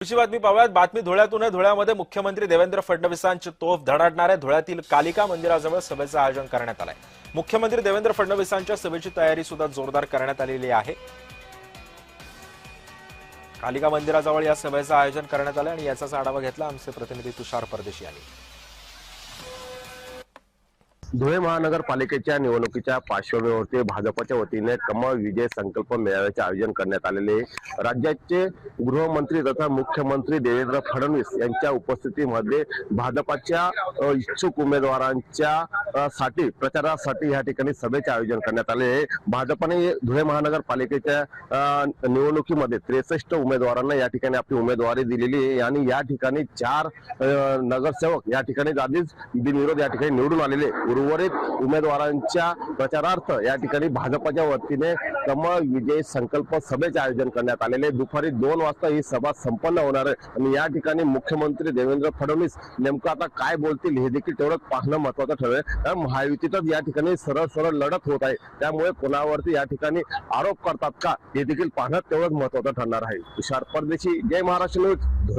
पुढची बातमी पाहूयात. बातमी धुळ्यातून आहे. धुळ्यामध्ये मुख्यमंत्री देवेंद्र फडणवीसांची तोफ धडाडणार आहे. धुळ्यातील कालिका मंदिराजवळ सभेचं आयोजन करण्यात आलंय. मुख्यमंत्री देवेंद्र फडणवीसांच्या सभेची तयारी सुद्धा जोरदार करण्यात आलेली आहे. कालिका मंदिराजवळ या सभेचं आयोजन करण्यात आलं आणि याचाच आढावा घेतला आमचे प्रतिनिधी तुषार परदेशी यांनी. धुळे महानगरपालिकेच्या निवडणुकीच्या पार्श्वभूमीवरती भाजपच्या वतीने कमळ विजय संकल्प मेळाव्याचे आयोजन करण्यात आलेले. राज्याचे गृहमंत्री तथा मुख्यमंत्री देवेंद्र फडणवीस यांच्या उपस्थितीमध्ये भाजपच्या इच्छुक उमेदवारांच्या साठी प्रचारासाठी या ठिकाणी सभेचे आयोजन करण्यात आले. भाजपने धुळे महानगरपालिकेच्या निवडणुकीमध्ये 63 उमेदवारांना या ठिकाणी आपली उमेदवारी दिलेली आहे आणि या ठिकाणी 4 नगरसेवक या ठिकाणी आधीच बिनविरोध या ठिकाणी निवडून आलेले. उर्वरित उमेदवारांच्या प्रचारार्थ या ठिकाणी भाजपच्या वतीने कमळ विजय संकल्प सभेचे आयोजन करण्यात आलेले. दुपारी 2 वाजता ही सभा संपन्न होणार आहे आणि या ठिकाणी मुख्यमंत्री देवेंद्र फडणवीस नेमकं आता काय बोलतील हे देखील तेवढं पाहणं महत्वाचं ठरेल. कारण महायुतीतच या ठिकाणी सरळ लढत होत आहे, त्यामुळे कोणावरती या ठिकाणी आरोप करतात का हे देखील पाहणं तेवढंच महत्वाचं ठरणार आहे. तुषार परदेशी, जय महाराष्ट्र न्यूज.